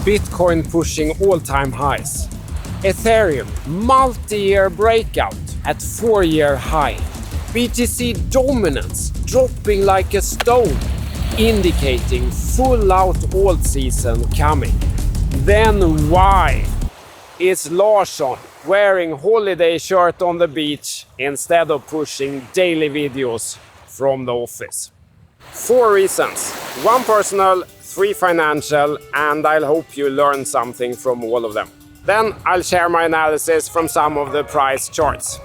Bitcoin pushing all-time highs. Ethereum multi-year breakout at 4-year high. BTC dominance dropping like a stone, indicating full-out Altseason coming. Then why is Larsson wearing holiday shirt on the beach instead of pushing daily videos from the office? 4 reasons, 1 personal, 3 financial, and I'll hope you learn something from all of them. Then I'll share my analysis from some of the price charts.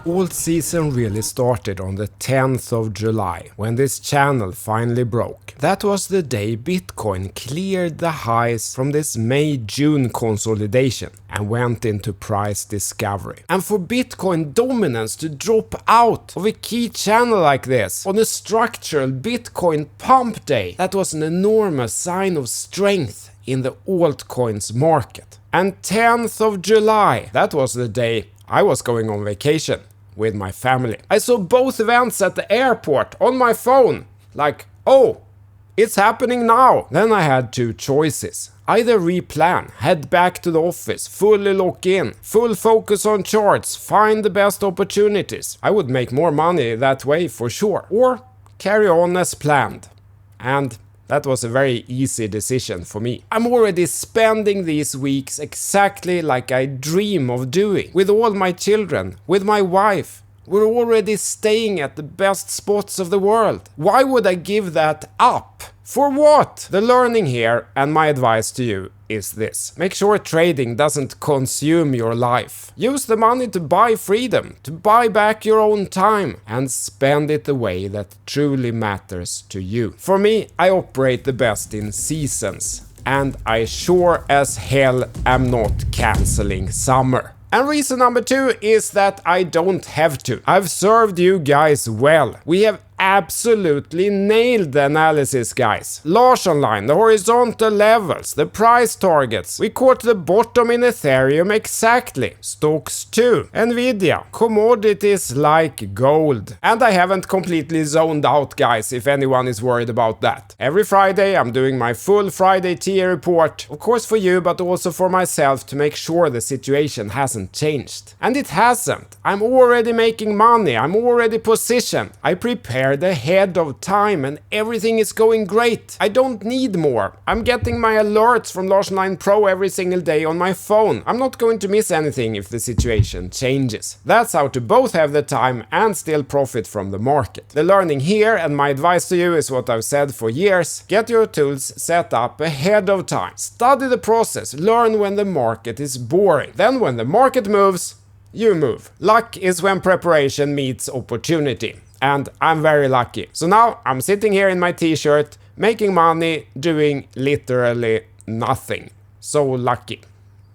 Altseason really started on the 10th of July, when this channel finally broke. That was the day Bitcoin cleared the highs from this May-June consolidation and went into price discovery. And for Bitcoin dominance to drop out of a key channel like this on a structural Bitcoin pump day, that was an enormous sign of strength in the altcoins market. And 10th of July, that was the day I was going on vacation with my family. I saw both events at the airport on my phone, like, oh, it's happening now. Then I had 2 choices. Either replan, head back to the office, fully lock in, full focus on charts, find the best opportunities. I would make more money that way for sure. Or carry on as planned. And that was a very easy decision for me. I'm already spending these weeks exactly like I dream of doing. With all my children, with my wife. We're already staying at the best spots of the world. Why would I give that up? For what? The learning here, and my advice to you, is this. Make sure trading doesn't consume your life. Use the money to buy freedom, to buy back your own time, and spend it the way that truly matters to you. For me, I operate the best in seasons, and I sure as hell am not canceling summer. And reason number 2 is that I don't have to. I've served you guys well. We have absolutely nailed the analysis, guys. Larsson Line, the horizontal levels, the price targets. We caught the bottom in Ethereum exactly. Stocks too. NVDIA. Commodities like gold. And I haven't completely zoned out, guys, if anyone is worried about that. Every Friday I'm doing my full Friday tier report. Of course for you, but also for myself to make sure the situation hasn't changed. And it hasn't. I'm already making money. I'm already positioned. I prepared ahead of time and everything is going great. I don't need more. I'm getting my alerts from Larsson Line Pro every single day on my phone. I'm not going to miss anything if the situation changes. That's how to both have the time and still profit from the market. The learning here and my advice to you is what I've said for years. Get your tools set up ahead of time. Study the process. Learn when the market is boring. Then when the market moves, you move. Luck is when preparation meets opportunity. And I'm very lucky. So now I'm sitting here in my t-shirt, making money, doing literally nothing. So lucky,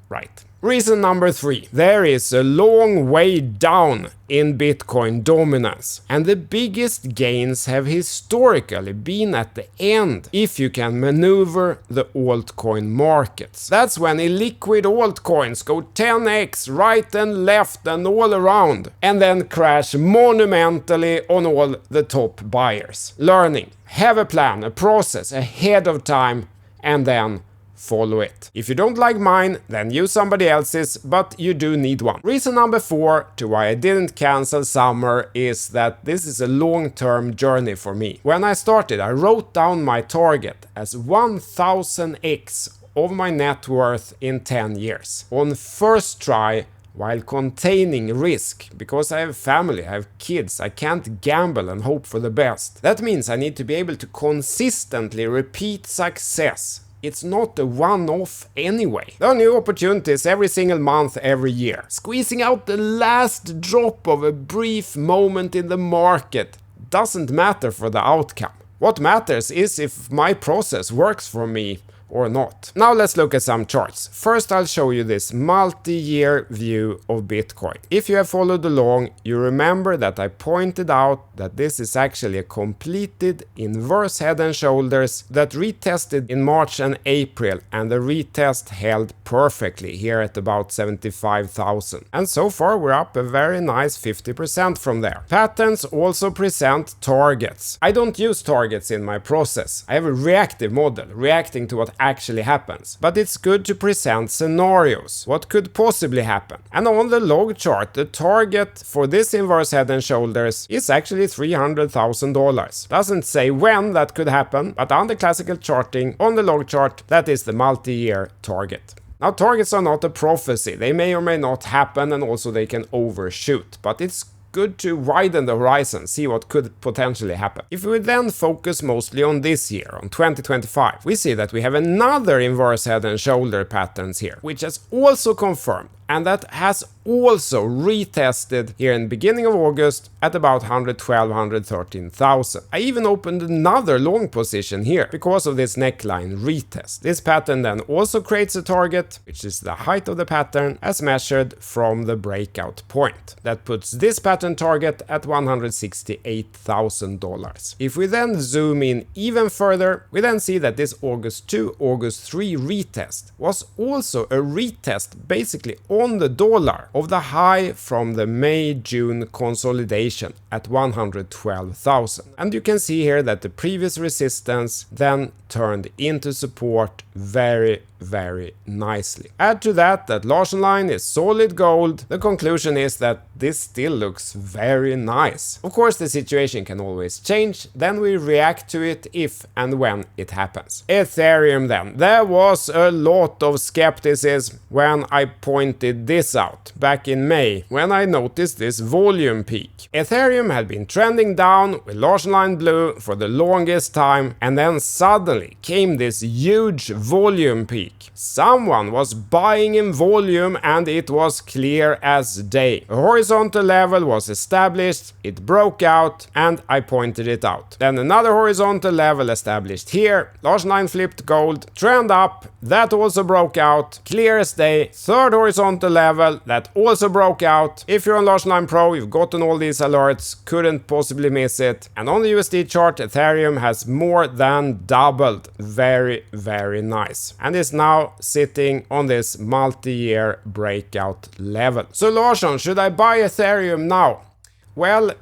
right? Reason number 3. There is a long way down in Bitcoin dominance. And the biggest gains have historically been at the end, if you can maneuver the altcoin markets. That's when illiquid altcoins go 10x right and left and all around, and then crash monumentally on all the top buyers. Learning. Have a plan, a process ahead of time, and then follow it. If you don't like mine, then use somebody else's, but you do need one. Reason number 4 to why I didn't cancel summer is that this is a long-term journey for me. When I started, I wrote down my target as 1000x of my net worth in 10 years. On first try, while containing risk, because I have family, I have kids, I can't gamble and hope for the best. That means I need to be able to consistently repeat success. It's not a one-off anyway. There are new opportunities every single month, every year. Squeezing out the last drop of a brief moment in the market doesn't matter for the outcome. What matters is if my process works for me or not. Now let's look at some charts. First I'll show you this multi-year view of Bitcoin. If you have followed along, you remember that I pointed out that this is actually a completed inverse head and shoulders that retested in March and April, and the retest held perfectly here at about 75,000. And so far we're up a very nice 50% from there. Patterns also present targets. I don't use targets in my process. I have a reactive model, reacting to what actually happens, but it's good to present scenarios, what could possibly happen. And on the log chart, the target for this inverse head and shoulders is actually $300,000. Doesn't say when that could happen, but under classical charting on the log chart, that is the multi-year target. Now, targets are not a prophecy. They may or may not happen, and also they can overshoot, but it's good to widen the horizon, see what could potentially happen. If we then focus mostly on this year, on 2025, we see that we have another inverse head and shoulder patterns here, which has also confirmed, and that has also retested here in the beginning of August at about 112, 113,000. I even opened another long position here because of this neckline retest. This pattern then also creates a target, which is the height of the pattern as measured from the breakout point. That puts this pattern target at $168,000. If we then zoom in even further, we then see that this August 2, August 3 retest was also a retest basically on the dollar of the high from the May-June consolidation at 112,000. And you can see here that the previous resistance then turned into support very nicely. Add to that Larsson Line is solid gold. The conclusion is that this still looks very nice. Of course, the situation can always change, then we react to it if and when it happens. Ethereum then. There was a lot of skepticism when I pointed this out back in May, when I noticed this volume peak. Ethereum had been trending down with Larsson Line blue for the longest time, and then suddenly came this huge volume peak. Someone was buying in volume and it was clear as day. A horizontal level was established, it broke out, and I pointed it out. Then another horizontal level established here, Larsson Line flipped gold, trend up, that also broke out, clear as day. Third horizontal level, that also broke out. If you're on Larsson Line Pro, you've gotten all these alerts, couldn't possibly miss it. And on the USD chart, Ethereum has more than doubled. Very nice. And is now sitting on this multi-year breakout level. So Larsson, should I buy Ethereum now? Well,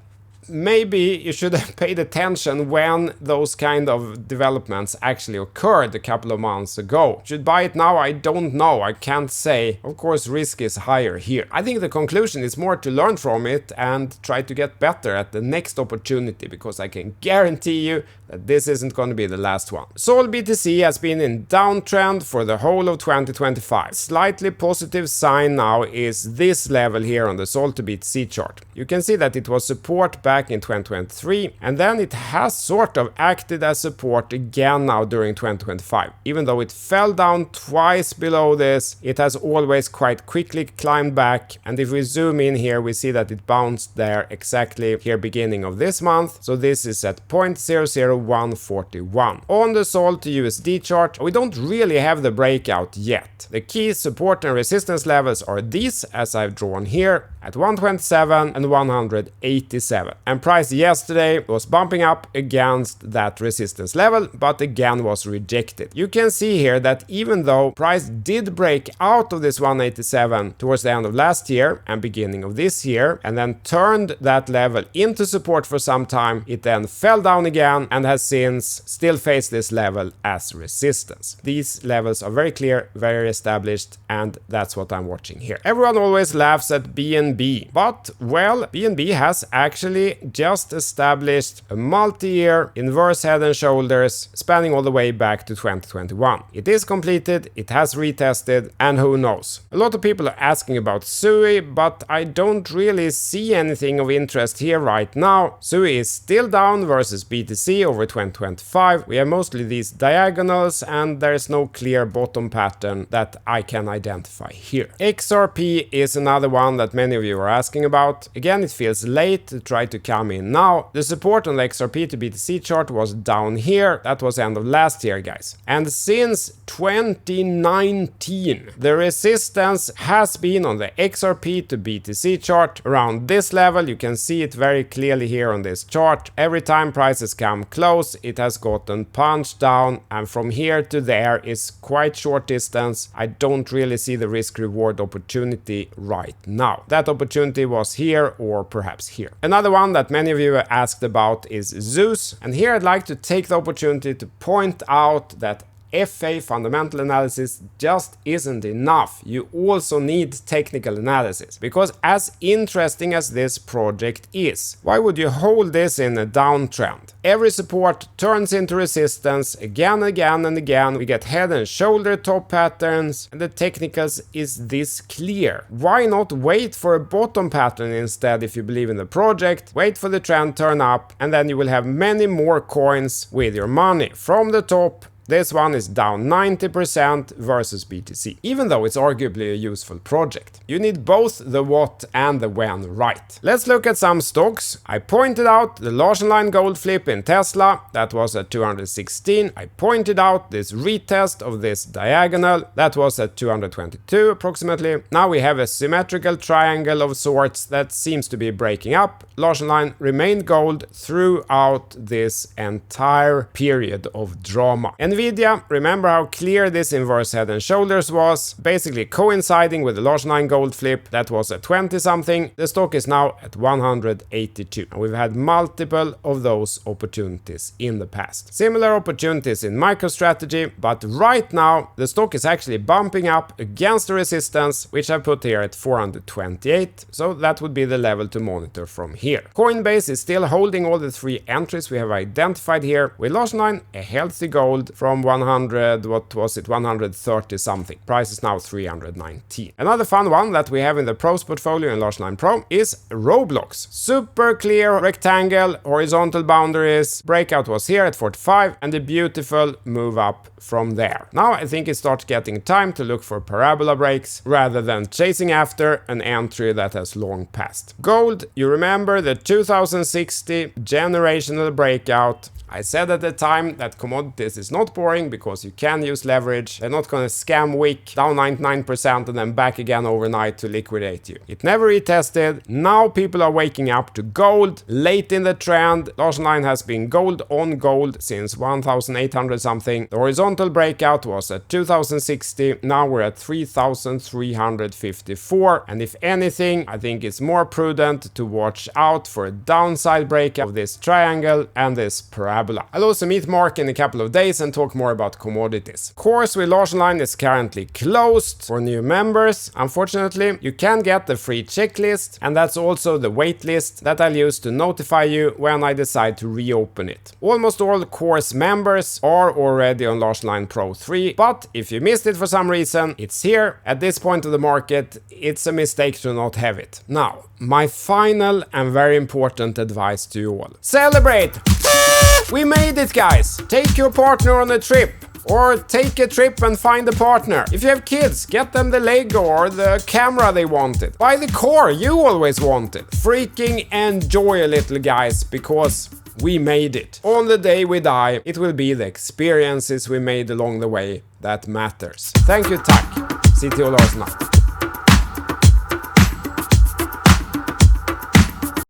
maybe you should have paid attention when those kind of developments actually occurred a couple of months ago. Should buy it now? I don't know. I can't say. Of course, risk is higher here. I think the conclusion is more to learn from it and try to get better at the next opportunity, because I can guarantee you that this isn't going to be the last one. Sol BTC has been in downtrend for the whole of 2025. Slightly positive sign now is this level here on the Sol to BTC chart. You can see that it was support back in 2023, and then it has sort of acted as support again now during 2025. Even though it fell down twice below this, it has always quite quickly climbed back, and if we zoom in here, we see that it bounced there exactly here beginning of this month. So this is at 0.00141. On the Sol to USD chart, we don't really have the breakout yet. The key support and resistance levels are these, as I've drawn here, at 127 and 187. And price yesterday was bumping up against that resistance level, but again was rejected. You can see here that even though price did break out of this 187 towards the end of last year and beginning of this year, and then turned that level into support for some time, it then fell down again and has since still faced this level as resistance. These levels are very clear, very established, and that's what I'm watching here. Everyone always laughs at BNB, but well, BNB has actually just established a multi-year inverse head and shoulders spanning all the way back to 2021. It is completed, it has retested, and who knows. A lot of people are asking about ZEUS, but I don't really see anything of interest here right now. ZEUS is still down versus BTC over 2025. We have mostly these diagonals, and there is no clear bottom pattern that I can identify here. XRP is another one that many of you are asking about. Again, it feels late to try to come in now. The support on the XRP to BTC chart was down here. That was the end of last year, guys. And since 2019, the resistance has been on the XRP to BTC chart around this level. You can see it very clearly here on this chart. Every time prices come close, it has gotten punched down, and from here to there is quite short distance. I don't really see the risk reward opportunity right now. That opportunity was here or perhaps here. Another one that many of you asked about is ZEUS, and here I'd like to take the opportunity to point out that FA, fundamental analysis, just isn't enough. You also need technical analysis. Because as interesting as this project is, why would you hold this in a downtrend? Every support turns into resistance again and again. We get head and shoulder top patterns, and the technicals is this clear. Why not wait for a bottom pattern instead if you believe in the project? Wait for the trend turn up, and then you will have many more coins with your money. From the top, this one is down 90% versus BTC, even though it's arguably a useful project. You need both the what and the when right. Let's look at some stocks. I pointed out the Larsson Line gold flip in Tesla, that was at 216. I pointed out this retest of this diagonal, that was at 222 approximately. Now we have a symmetrical triangle of sorts that seems to be breaking up. Larsson Line remained gold throughout this entire period of drama. NVDIA, remember how clear this inverse head and shoulders was, basically coinciding with the Larsson Line gold flip that was at 20 something. The stock is now at 182, and we've had multiple of those opportunities in the past. Similar opportunities in MicroStrategy, but right now the stock is actually bumping up against the resistance, which I put here at 428, so that would be the level to monitor from here. Coinbase is still holding all the three entries we have identified here, with Larsson Line a healthy gold from 100, what was it, 130 something. Price is now 319. Another fun one that we have in the pros portfolio in Larsson Line Pro is Roblox. Super clear rectangle, horizontal boundaries. Breakout was here at 45 and a beautiful move up from there. Now I think it starts getting time to look for parabola breaks rather than chasing after an entry that has long passed. Gold, you remember the 2060 generational breakout. I said at the time that commodities is not boring because you can use leverage. They're not going to scam wick down 99% and then back again overnight to liquidate you. It never retested. Now people are waking up to gold late in the trend. Larsson Line has been gold on gold since 1800 something. The horizontal breakout was at 2060. Now we're at 3354. And if anything, I think it's more prudent to watch out for a downside breakout of this triangle and this parabola. I'll also meet Mark in a couple of days and talk more about commodities. Course with Larsson Line is currently closed for new members. Unfortunately, you can get the free checklist, and that's also the waitlist that I'll use to notify you when I decide to reopen it. Almost all course members are already on Larsson Line Pro 3, but if you missed it for some reason, it's here. At this point of the market, it's a mistake to not have it. Now, my final and very important advice to you all. Celebrate! We made it, guys! Take your partner on a trip. Or take a trip and find a partner. If you have kids, get them the Lego or the camera they wanted. Buy the car you always wanted. Freaking enjoy a little, guys, because we made it. On the day we die, it will be the experiences we made along the way that matters. Thank you, tack. CTO Larsson.